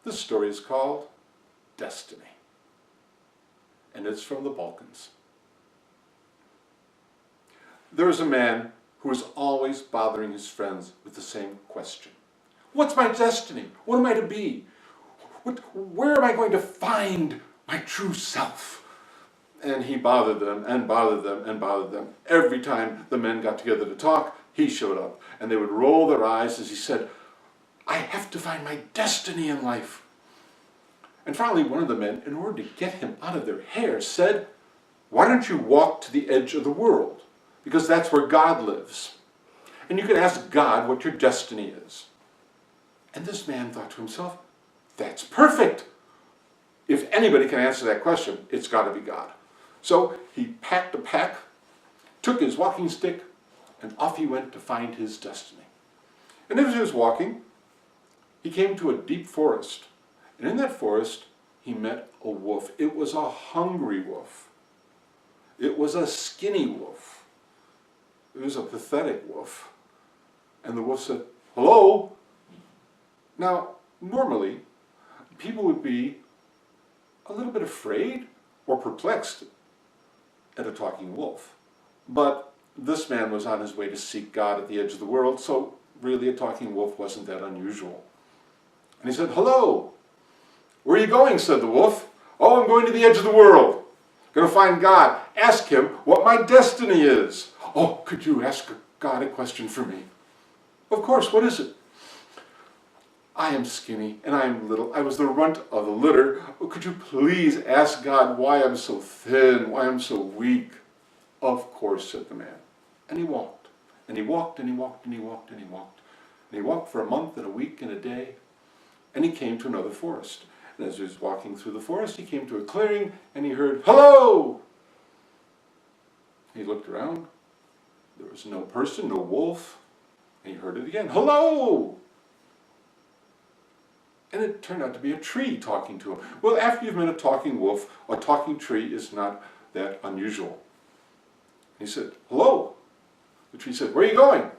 This story is called Destiny, and it's from the Balkans. There is a man who is always bothering his friends with the same question. What's my destiny? What am I to be? Where am I going to find my true self? And he bothered them and bothered them and bothered them. Every time the men got together to talk, he showed up. And they would roll their eyes as he said, I have to find my destiny in life. And finally, one of the men, in order to get him out of their hair, said, why don't you walk to the edge of the world? Because that's where God lives. And you can ask God what your destiny is. And this man thought to himself, that's perfect. If anybody can answer that question, it's got to be God. So he packed a pack, took his walking stick, and off he went to find his destiny. And as he was walking, he came to a deep forest. And in that forest, he met a wolf. It was a hungry wolf. It was a skinny wolf. It was a pathetic wolf. And the wolf said, hello? Now, normally, people would be a little bit afraid or perplexed at a talking wolf. But this man was on his way to seek God at the edge of the world, so really a talking wolf wasn't that unusual. And he said, hello. Where are you going? Said the wolf. Oh, I'm going to the edge of the world. Going to find God. Ask him what my destiny is. Oh, could you ask God a question for me? Of course, what is it? I am skinny and I am little. I was the runt of the litter. Oh, could you please ask God why I'm so thin, why I'm so weak? Of course, said the man. And he walked. And he walked and he walked and he walked and he walked. And he walked for a month and a week and a day. And he came to another forest. And as he was walking through the forest, he came to a clearing and he heard, hello! He looked around. There was no person, no wolf. And he heard it again, hello! And it turned out to be a tree talking to him. Well, after you've met a talking wolf, a talking tree is not that unusual. He said, hello. The tree said, where are you going?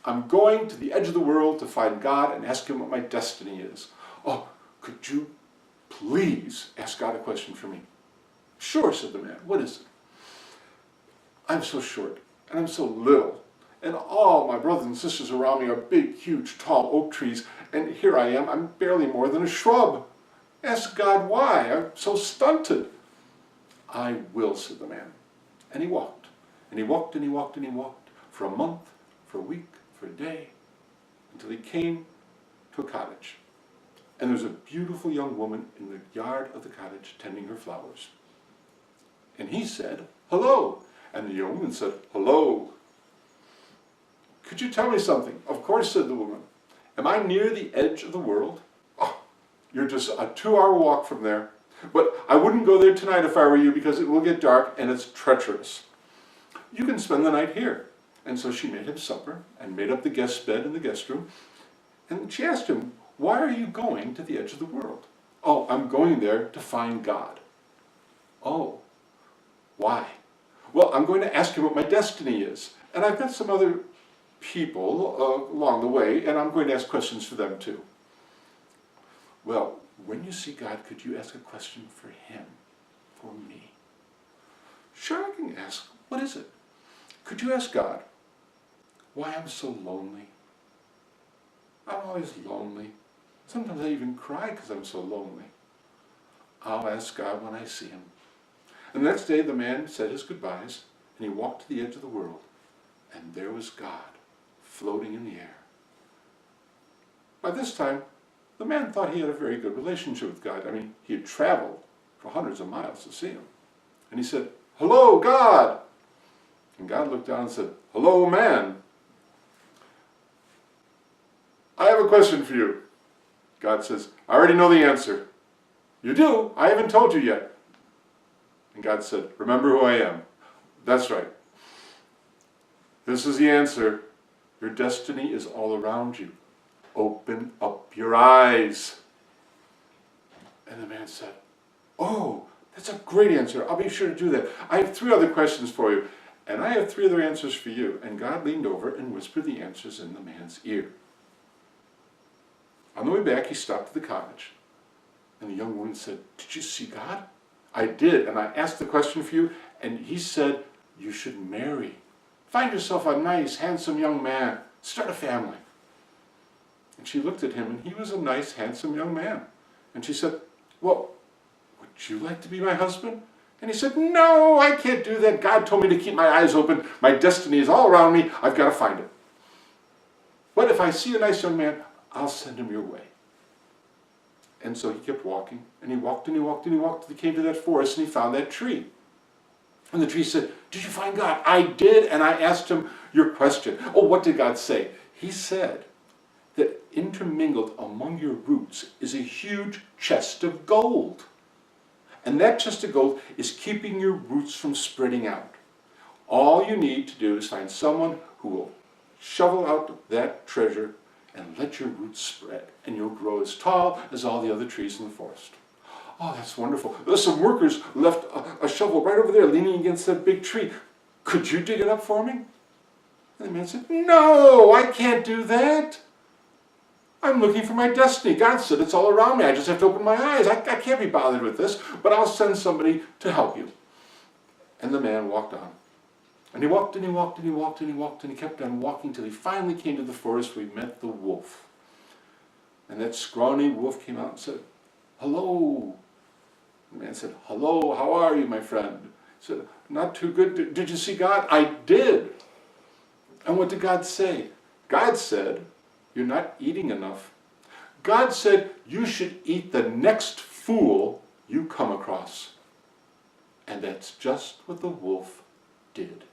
I'm going to the edge of the world to find God and ask him what my destiny is. Oh, could you please ask God a question for me? Sure, said the man. What is it? I'm so short and I'm so little. And all my brothers and sisters around me are big, huge, tall oak trees. And here I am, I'm barely more than a shrub. Ask God why I'm so stunted. I will, said the man. And he walked. And he walked and he walked and he walked for a month, for a week, for a day, until he came to a cottage. And there was a beautiful young woman in the yard of the cottage tending her flowers. And he said, hello. And the young woman said, hello. Could you tell me something? Of course, said the woman. Am I near the edge of the world? Oh, you're just a 2-hour walk from there. But I wouldn't go there tonight if I were you because it will get dark and it's treacherous. You can spend the night here. And so she made him supper and made up the guest bed in the guest room. And she asked him, why are you going to the edge of the world? Oh, I'm going there to find God. Oh, why? Well, I'm going to ask him what my destiny is. And I've got some other people along the way, and I'm going to ask questions for them too. Well, when you see God, could you ask a question for him, for me? Sure, I can ask. What is it? Could you ask God why I'm so lonely? I'm always lonely. Sometimes I even cry because I'm so lonely. I'll ask God when I see him. And the next day the man said his goodbyes, and he walked to the edge of the world, and there was God floating in the air. By this time, the man thought he had a very good relationship with God. I mean, he had traveled for hundreds of miles to see him. And he said, hello, God! And God looked down and said, hello, man. I have a question for you. God says, I already know the answer. You do? I haven't told you yet. And God said, remember who I am. That's right. This is the answer. Your destiny is all around you. Open up your eyes. And the man said, oh, that's a great answer. I'll be sure to do that. I have 3 other questions for you. And I have 3 other answers for you. And God leaned over and whispered the answers in the man's ear. On the way back, he stopped at the cottage. And the young woman said, "Did you see God?" "I did, and I asked the question for you, and he said you should marry. Find yourself a nice, handsome young man. Start a family." And she looked at him, and he was a nice, handsome young man. And she said, "Well, would you like to be my husband?" And he said, "No, I can't do that. God told me to keep my eyes open. My destiny is all around me. I've got to find it. But if I see a nice young man, I'll send him your way." And so he kept walking, and he walked and he walked and he walked till he came to that forest, and he found that tree. And the tree said, "Did you find God?" "I did, and I asked him your question." "Oh, what did God say?" "He said that intermingled among your roots is a huge chest of gold. And that chest of gold is keeping your roots from spreading out. All you need to do is find someone who will shovel out that treasure and let your roots spread, and you'll grow as tall as all the other trees in the forest." "Oh, that's wonderful. There's some workers left a shovel right over there leaning against that big tree. Could you dig it up for me?" And the man said, "No, I can't do that. I'm looking for my destiny. God said it's all around me. I just have to open my eyes. I can't be bothered with this, but I'll send somebody to help you." And the man walked on. And he walked and he walked and he walked and he walked and he kept on walking till he finally came to the forest where he met the wolf. And that scrawny wolf came out and said, "Hello." The man said, "Hello, how are you, my friend?" He said, "Not too good. Did you see God?" "I did." "And what did God say?" "God said, you're not eating enough. God said you should eat the next fool you come across." And that's just what the wolf did.